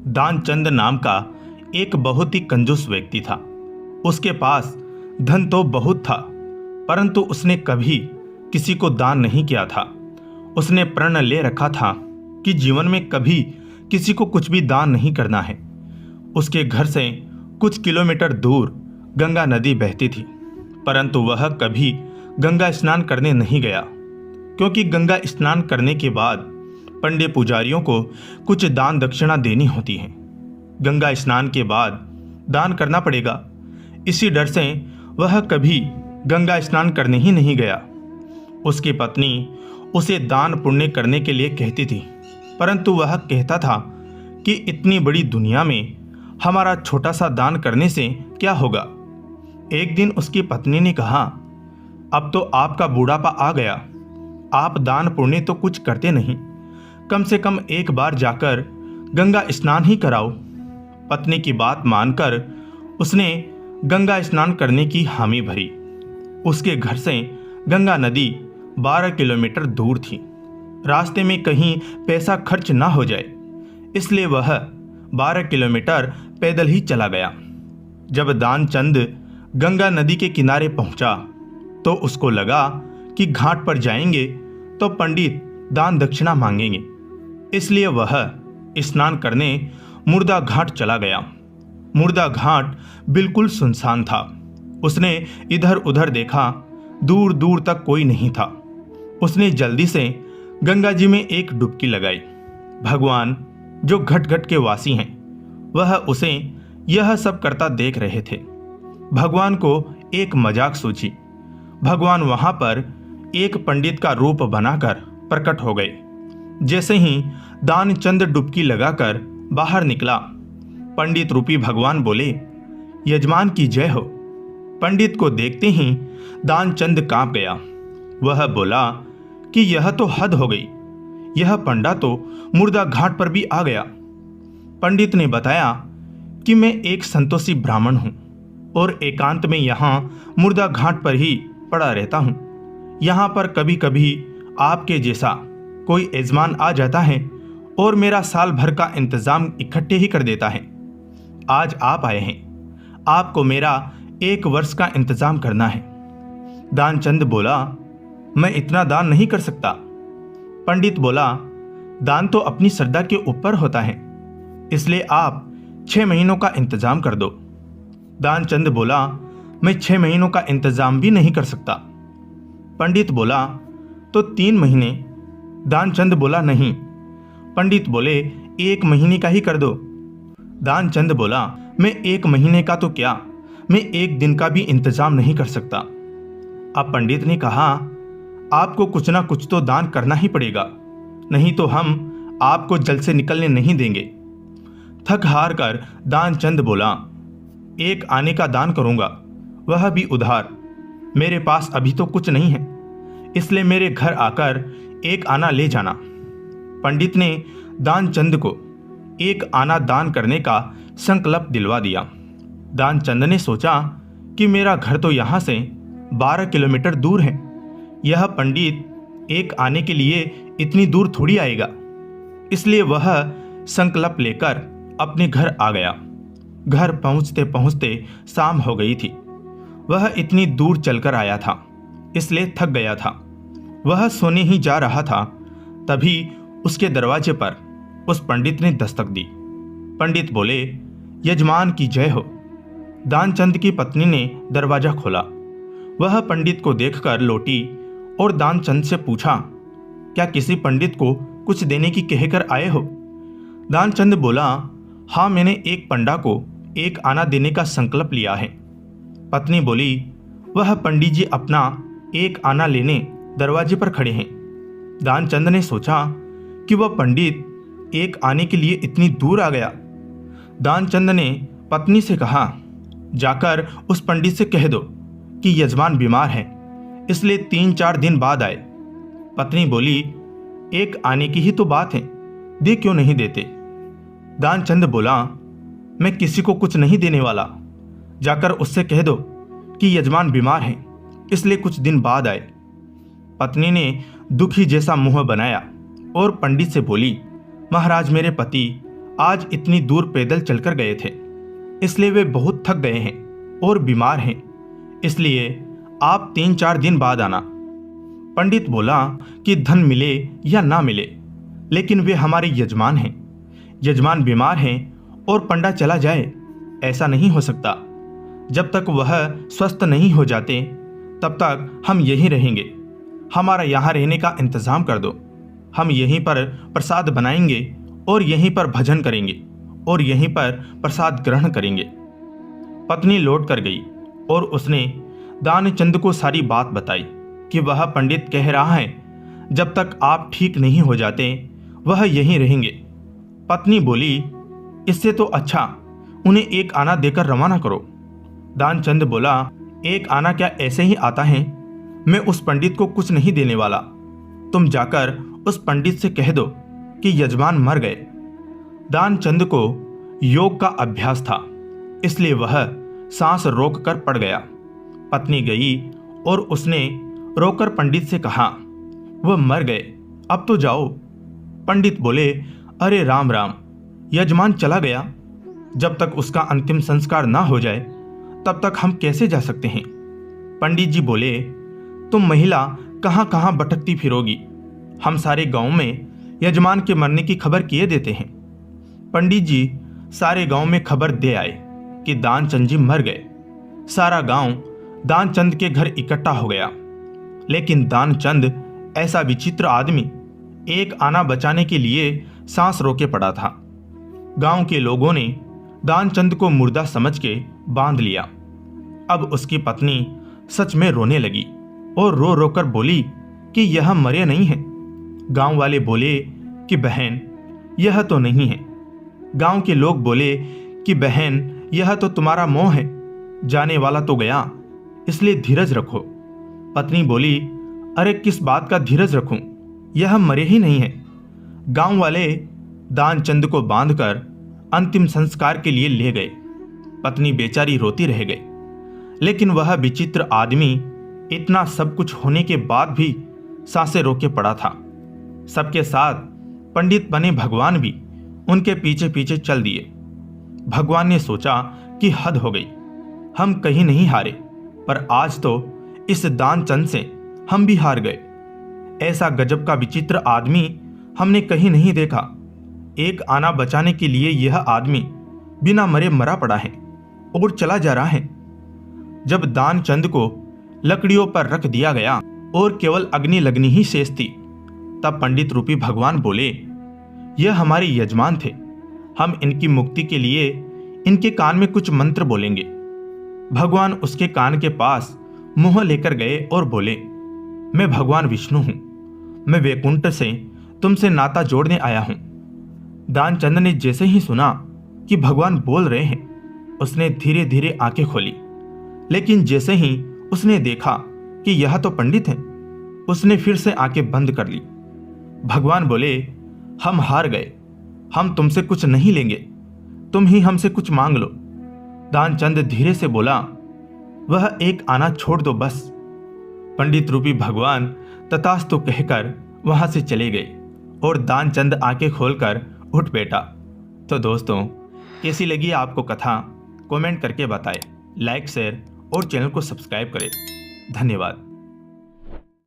दानचंद नाम का एक बहुत ही कंजूस व्यक्ति था। उसके पास धन तो बहुत था, परंतु उसने कभी किसी को दान नहीं किया था। उसने प्रण ले रखा था कि जीवन में कभी किसी को कुछ भी दान नहीं करना है। उसके घर से कुछ किलोमीटर दूर गंगा नदी बहती थी, परंतु वह कभी गंगा स्नान करने नहीं गया, क्योंकि गंगा स्नान करने के बाद पंडित पुजारियों को कुछ दान दक्षिणा देनी होती है। गंगा स्नान के बाद दान करना पड़ेगा। इसी डर से वह कभी गंगा स्नान करने ही नहीं गया। उसकी पत्नी उसे दान पुण्य करने के लिए कहती थी, परंतु वह कहता था कि इतनी बड़ी दुनिया में हमारा छोटा सा दान करने से क्या होगा। एक दिन उसकी पत्नी ने कहा, अब तो आपका बूढ़ापा आ गया, आप दान पुण्य तो कुछ करते नहीं, कम से कम एक बार जाकर गंगा स्नान ही कराओ। पत्नी की बात मानकर उसने गंगा स्नान करने की हामी भरी। उसके घर से गंगा नदी 12 किलोमीटर दूर थी। रास्ते में कहीं पैसा खर्च ना हो जाए, इसलिए वह 12 किलोमीटर पैदल ही चला गया। जब दानचंद गंगा नदी के किनारे पहुंचा तो उसको लगा कि घाट पर जाएंगे तो पंडित दान दक्षिणा मांगेंगे, इसलिए वह स्नान करने मुर्दा घाट चला गया। मुर्दा घाट बिल्कुल सुनसान था। उसने इधर उधर देखा, दूर दूर तक कोई नहीं था। उसने जल्दी से गंगा जी में एक डुबकी लगाई। भगवान जो घट घट के वासी हैं, वह उसे यह सब करता देख रहे थे। भगवान को एक मजाक सूझी। भगवान वहां पर एक पंडित का रूप बनाकर प्रकट हो गए। जैसे ही दानचंद डुबकी लगाकर बाहर निकला, पंडित रूपी भगवान बोले, यजमान की जय हो। पंडित को देखते ही दानचंद कांप गया। वह बोला कि यह तो हद हो गई, यह पंडा तो मुर्दा घाट पर भी आ गया। पंडित ने बताया कि मैं एक संतोषी ब्राह्मण हूं और एकांत में यहाँ मुर्दा घाट पर ही पड़ा रहता हूं। यहाँ पर कभी कभी आपके जैसा कोई यजमान आ जाता है और मेरा साल भर का इंतजाम इकट्ठे ही कर देता है। आज आप आए हैं, आपको मेरा 1 वर्ष का इंतजाम करना है। दानचंद बोला, मैं इतना दान नहीं कर सकता। पंडित बोला, दान तो अपनी श्रद्धा के ऊपर होता है, इसलिए आप 6 महीनों का इंतजाम कर दो। दानचंद बोला, मैं 6 महीनों का इंतजाम भी नहीं कर सकता। पंडित बोला, तो 3 महीने। दानचंद बोला, नहीं। पंडित बोले, 1 महीने का ही कर दो। दानचंद बोला, मैं 1 महीने का तो क्या, मैं 1 दिन का भी इंतजाम नहीं कर सकता। अब पंडित ने कहा, आपको कुछ ना कुछ तो दान करना ही पड़ेगा, नहीं तो हम आपको जल से निकलने नहीं देंगे। थक हार कर दानचंद बोला, 1 आने का दान करूंगा, वह भी उधार। मेरे पास अभी तो कुछ नहीं है, इसलिए मेरे घर आकर 1 आना ले जाना। पंडित ने दानचंद को 1 आना दान करने का संकल्प दिलवा दिया। दानचंद ने सोचा कि मेरा घर तो यहाँ से 12 किलोमीटर दूर है, यह पंडित 1 आने के लिए इतनी दूर थोड़ी आएगा, इसलिए वह संकल्प लेकर अपने घर आ गया। घर पहुँचते पहुँचते शाम हो गई थी। वह इतनी दूर चलकर आया था, इसलिए थक गया था। वह सोने ही जा रहा था, तभी उसके दरवाजे पर उस पंडित ने दस्तक दी। पंडित बोले, यजमान की जय हो। दानचंद की पत्नी ने दरवाजा खोला। वह पंडित को देखकर लौटी और दानचंद से पूछा, क्या किसी पंडित को कुछ देने की कहकर आए हो? दानचंद बोला, हाँ, मैंने एक पंडा को 1 आना देने का संकल्प लिया है। पत्नी बोली, वह पंडित जी अपना 1 आना लेने दरवाजे पर खड़े हैं। दानचंद ने सोचा कि वह पंडित 1 आने के लिए इतनी दूर आ गया। दानचंद ने पत्नी से कहा, जाकर उस पंडित से कह दो कि यजमान बीमार है, इसलिए 3-4 दिन बाद आए। पत्नी बोली, 1 आने की ही तो बात है, दे क्यों नहीं देते? दानचंद बोला, मैं किसी को कुछ नहीं देने वाला, जाकर उससे कह दो कि यजमान बीमार है, इसलिए कुछ दिन बाद आए। पत्नी ने दुखी जैसा मुंह बनाया और पंडित से बोली, महाराज मेरे पति आज इतनी दूर पैदल चलकर गए थे, इसलिए वे बहुत थक गए हैं और बीमार हैं, इसलिए आप 3-4 दिन बाद आना। पंडित बोला कि धन मिले या ना मिले, लेकिन वे हमारे यजमान हैं। यजमान बीमार हैं और पंडा चला जाए, ऐसा नहीं हो सकता। जब तक वह स्वस्थ नहीं हो जाते तब तक हम यहीं रहेंगे। हमारा यहाँ रहने का इंतजाम कर दो। हम यहीं पर प्रसाद बनाएंगे और यहीं पर भजन करेंगे और यहीं पर प्रसाद ग्रहण करेंगे। पत्नी लौट कर गई और उसने दानचंद को सारी बात बताई कि वह पंडित कह रहा है जब तक आप ठीक नहीं हो जाते वह यहीं रहेंगे। पत्नी बोली, इससे तो अच्छा उन्हें 1 आना देकर रवाना करो। दानचंद बोला, 1 आना क्या ऐसे ही आता है? मैं उस पंडित को कुछ नहीं देने वाला। तुम जाकर उस पंडित से कह दो कि यजमान मर गए। दानचंद को योग का अभ्यास था, इसलिए वह सांस रोककर पड़ गया। पत्नी गई और उसने रोकर पंडित से कहा, वह मर गए, अब तो जाओ। पंडित बोले, अरे राम राम, यजमान चला गया, जब तक उसका अंतिम संस्कार ना हो जाए तब तक हम कैसे जा सकते हैं? पंडित जी बोले, तुम महिला कहाँ कहाँ भटकती फिरोगी, हम सारे गांव में यजमान के मरने की खबर किए देते हैं। पंडित जी सारे गांव में खबर दे आए कि दानचंद जी मर गए। सारा गांव दानचंद के घर इकट्ठा हो गया, लेकिन दानचंद ऐसा विचित्र आदमी 1 आना बचाने के लिए सांस रोके पड़ा था। गांव के लोगों ने दानचंद को मुर्दा समझ के बांध लिया। अब उसकी पत्नी सच में रोने लगी और रो रो कर बोली कि यह मरे नहीं है। गांव वाले बोले कि बहन यह तो नहीं है। गांव के लोग बोले कि बहन यह तो तुम्हारा मोह है, जाने वाला तो गया, इसलिए धीरज रखो। पत्नी बोली, अरे किस बात का धीरज रखूं, यह मरे ही नहीं है। गांव वाले दानचंद को बांधकर अंतिम संस्कार के लिए ले गए। पत्नी बेचारी रोती रह गई, लेकिन वह विचित्र आदमी इतना सब कुछ होने के बाद भी सांसें रोके पड़ा था। सबके साथ पंडित बने भगवान भी उनके पीछे पीछे चल दिए। भगवान ने सोचा कि हद हो गई, हम कहीं नहीं हारे, पर आज तो इस दानचंद से हम भी हार गए। ऐसा गजब का विचित्र आदमी हमने कहीं नहीं देखा। 1 आना बचाने के लिए यह आदमी बिना मरे मरा पड़ा है और चला जा रहा है। जब दानचंद को लकड़ियों पर रख दिया गया और केवल अग्नि लगनी ही शेष थी, तब पंडित रूपी भगवान बोले, यह हमारे यजमान थे, हम इनकी मुक्ति के लिए इनके कान में कुछ मंत्र बोलेंगे। भगवान उसके कान के पास मुंह लेकर गए और बोले, मैं भगवान विष्णु हूं, मैं वैकुंठ से तुमसे नाता जोड़ने आया हूं। दानचंद ने जैसे ही सुना कि भगवान बोल रहे हैं, उसने धीरे धीरे आंखें खोली, लेकिन जैसे ही उसने देखा कि यह तो पंडित हैं, उसने फिर से आंखें बंद कर ली। भगवान बोले, हम हार गए, हम तुमसे कुछ नहीं लेंगे, तुम ही हमसे कुछ मांग लो। दानचंद धीरे से बोला, वह 1 आना छोड़ दो बस। पंडित रूपी भगवान तथास्तु कहकर वहां से चले गए और दानचंद आंखें खोलकर उठ बैठा। तो दोस्तों, कैसी लगी आपको कथा, कमेंट करके बताएं, लाइक शेयर और चैनल को सब्सक्राइब करें। धन्यवाद।